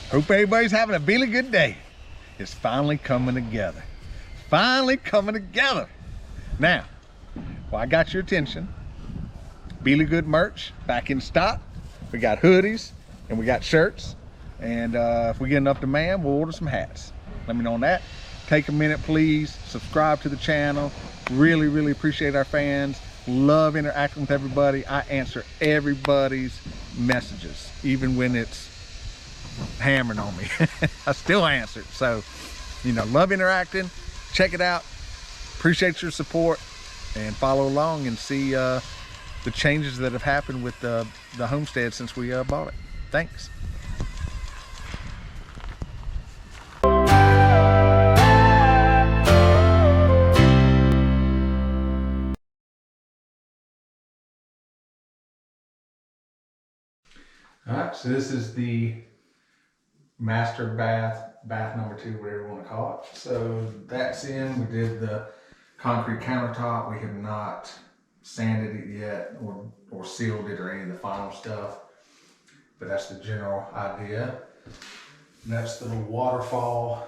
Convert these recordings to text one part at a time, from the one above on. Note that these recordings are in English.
Hope everybody's having a really good day. It's finally coming together. Finally coming together. Now, well, I got your attention. Really good merch back in stock. We got hoodies and we got shirts. And if we get enough demand, we'll order some hats. Let me know on that. Take a minute, please. Subscribe to the channel. Really, really appreciate our fans. Love interacting with everybody. I answer everybody's messages, even when it's hammering on me. I still answer. So, you know, love interacting. Check it out. Appreciate your support and follow along and see the changes that have happened with the homestead since we bought it. Thanks. All right, so this is the master bath number 2, whatever you want to call it. So that's in. We did the concrete countertop. We have not sanded it yet or sealed it or any of the final stuff, but that's the general idea. And that's the little waterfall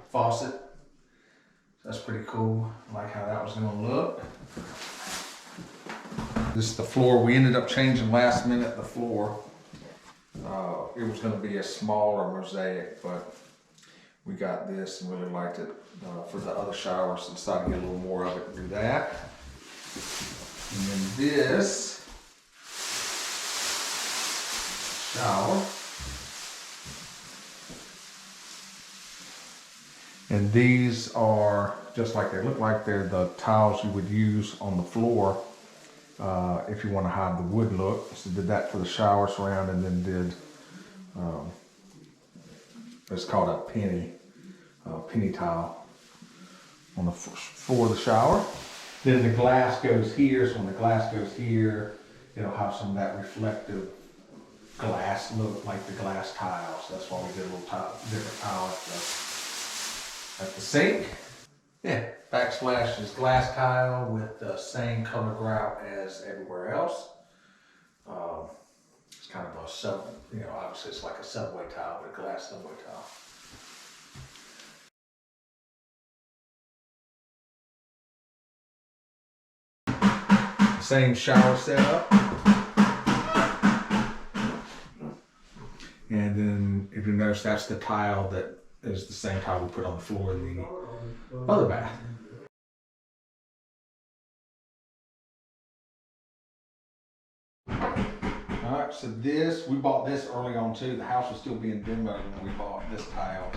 faucet. So that's pretty cool. I like how that was going to look. This is the floor. We ended up changing last minute the floor. It was going to be a smaller mosaic, but we got this and really liked it for the other showers, so decided to get a little more of it and do that. And then this shower. And these are just like they look like they're the tiles you would use on the floor if you want to hide the wood look. So did that for the shower surround, and then did it's called a penny tile on the floor of the shower. Then the glass goes here, so when the glass goes here, it'll have some of that reflective glass look like the glass tiles. That's why we did a little different tile at the sink. Yeah, backsplash is glass tile with the same color grout as everywhere else. It's kind of a obviously it's like a subway tile, but a glass subway tile. Same shower setup. And then if you notice, that's the tile that is the same tile we put on the floor in the other bath. Alright, so we bought this early on too. The house was still being demoed when we bought this tile.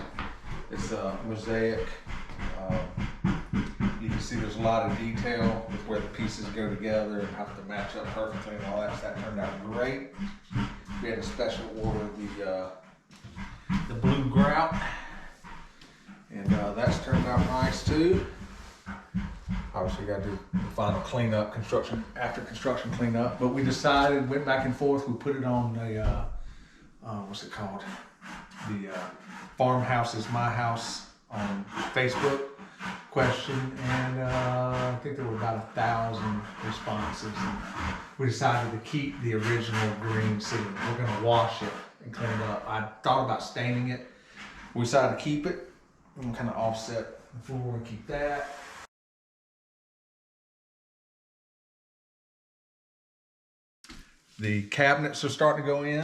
It's a mosaic. You can see there's a lot of detail with where the pieces go together and have to match up perfectly and all that. So that turned out great. We had a special order the blue grout, and that's turned out nice too. Obviously, got to do the final cleanup, after construction cleanup. But we decided, went back and forth. We put it on the what's it called? The Farmhouse is my house on Facebook question, and I think there were about 1,000 responses. And we decided to keep the original green ceiling. We're going to wash it and clean it up. I thought about staining it. We decided to keep it and kind of offset the floor and keep that. The cabinets are starting to go in.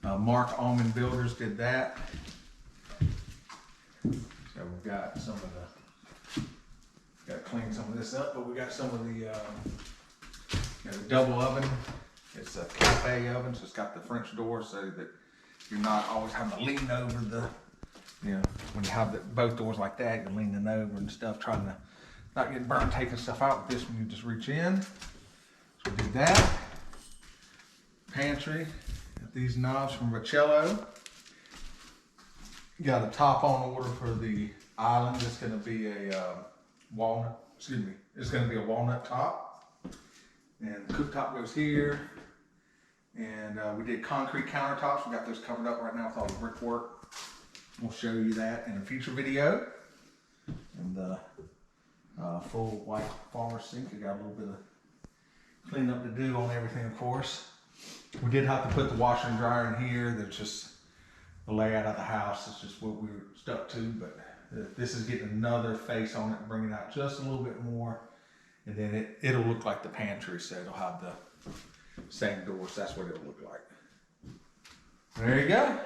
Mark Allman Builders did that. So we've got some of got to clean some of this up, but we got some of the double oven. It's a cafe oven, so it's got the French door so that you're not always having to lean over when you have both doors like that, you're leaning over and stuff, trying to not get burnt taking stuff out. With this one, you just reach in. So we do that. Pantry, got these knobs from Riccello. Got a top on order for the island. It's going to be a walnut. It's going to be a walnut top, and the cooktop goes here. And we did concrete countertops. We got those covered up right now with all the brickwork. We'll show you that in a future video. And the full white farmer sink. We got a little bit of cleanup to do on everything, of course. We did have to put the washer and dryer in here. There's just the layout of the house. It's just what we were stuck to, but this is getting another face on it, bringing it out just a little bit more. And then it'll look like the pantry, so it'll have the same doors. That's what it'll look like. There you go.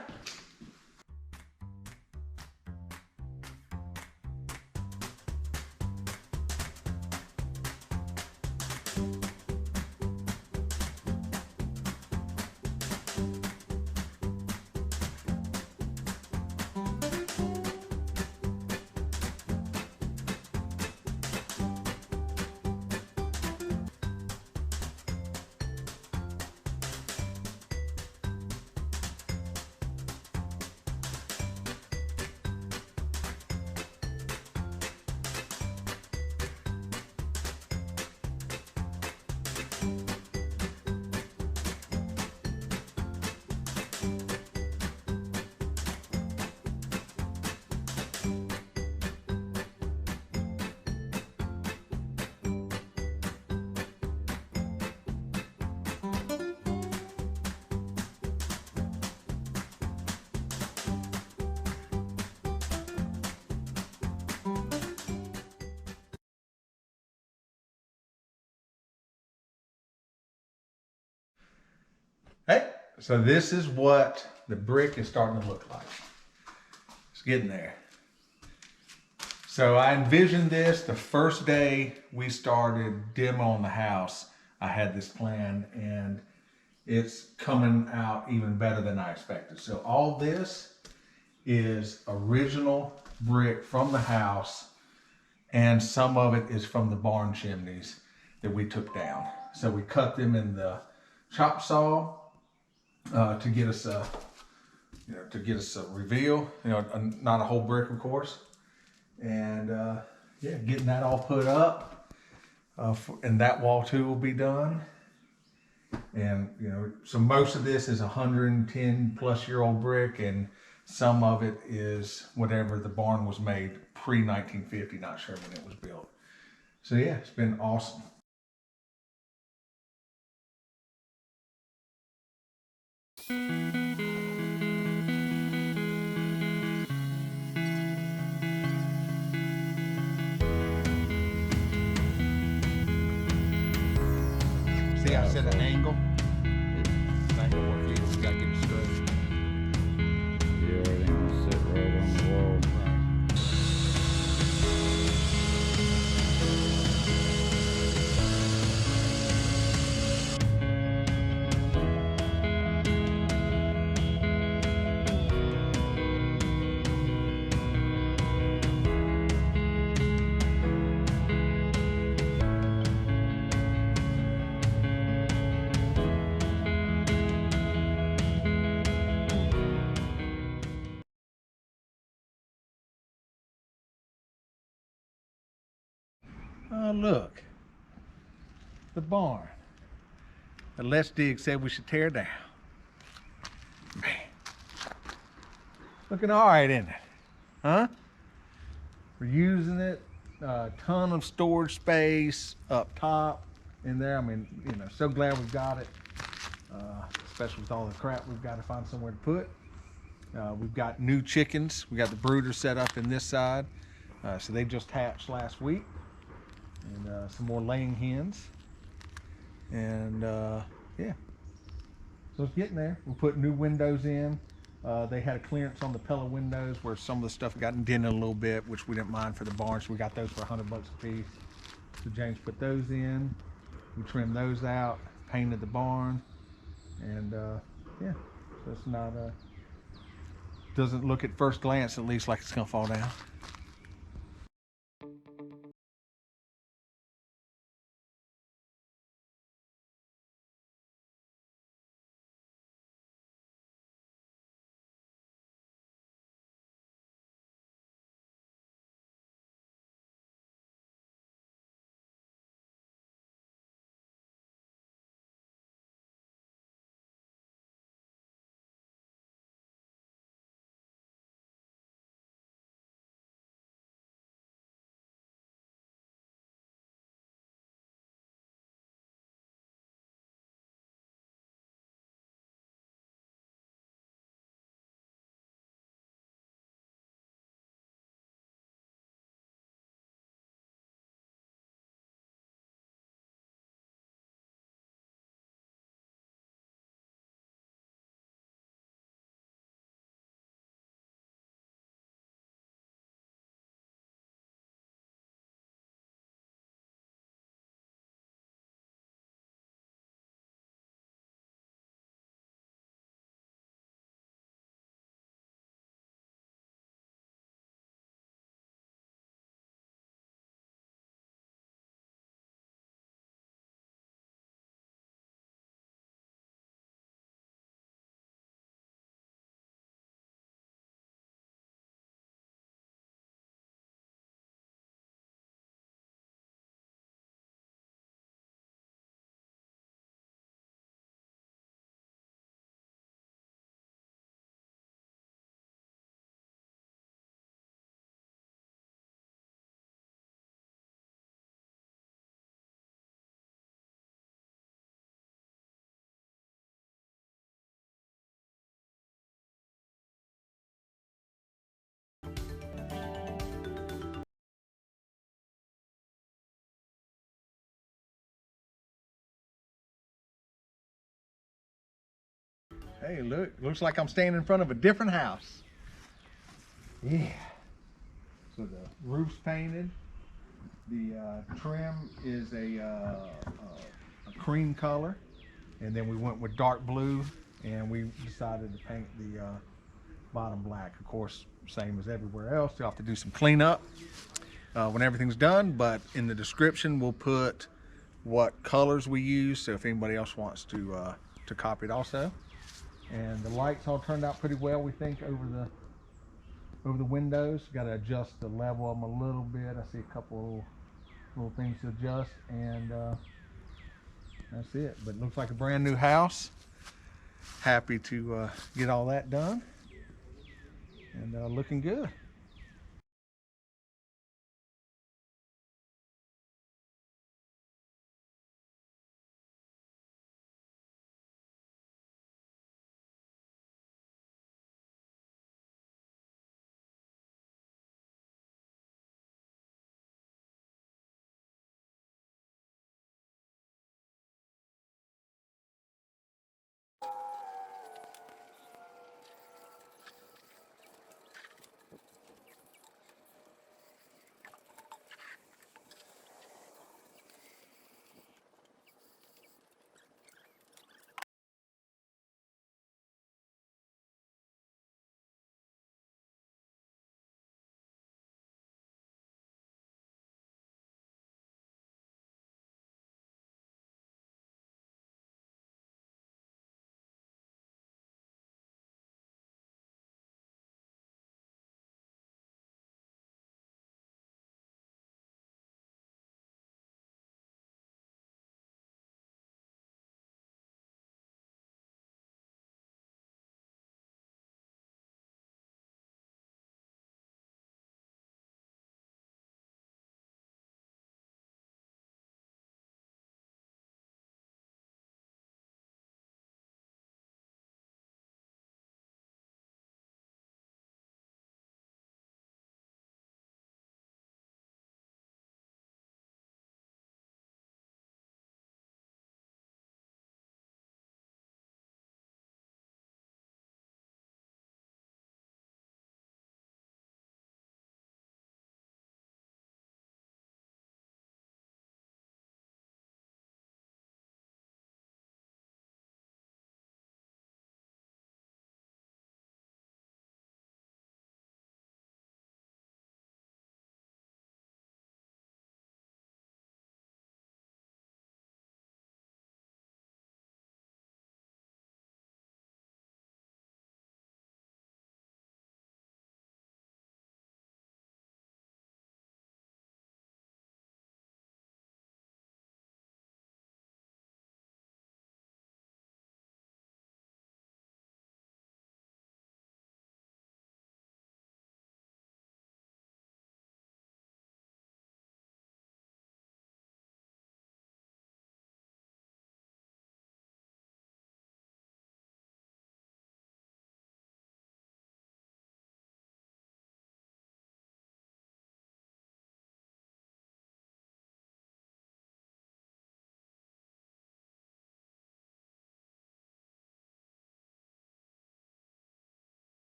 Hey, so this is what the brick is starting to look like. It's getting there. So I envisioned this the first day we started demoing the house. I had this plan and it's coming out even better than I expected. So all this is original brick from the house, and some of it is from the barn chimneys that we took down. So we cut them in the chop saw to get us a reveal, not a whole brick, of course. And yeah, getting that all put up, and that wall too will be done. And so most of this is 110+ year old brick, and some of it is whatever the barn was made pre-1950. Not sure when it was built. So yeah, it's been awesome. See, I said an angle. It's not gonna work either. We gotta get it straight. Yeah, it ain't gonna sit right on the wall. Oh, look. The barn that Let's Dig said we should tear down. Man. Looking all right, isn't it? Huh? We're using it. A ton of storage space up top in there. I mean, so glad we've got it. Especially with all the crap we've got to find somewhere to put. We've got new chickens. We got the brooder set up in this side. So they just hatched last week. And some more laying hens. And yeah, so it's getting there. We'll put new windows in. They had a clearance on the Pella windows where some of the stuff got dented a little bit, which we didn't mind for the barn, so we got those for $100 a piece. So James put those in. We trimmed those out, painted the barn, and yeah, so it's not doesn't look at first glance at least like it's gonna fall down. Hey, look, looks like I'm standing in front of a different house. Yeah. So the roof's painted. The trim is a cream color, and then we went with dark blue, and we decided to paint the bottom black. Of course, same as everywhere else. You'll have to do some cleanup when everything's done, but in the description we'll put what colors we use, so if anybody else wants to copy it also. And the lights all turned out pretty well, we think, over the windows. Got to adjust the level of them a little bit. I see a couple little things to adjust, and that's it. But it looks like a brand new house. Happy to get all that done, and looking good.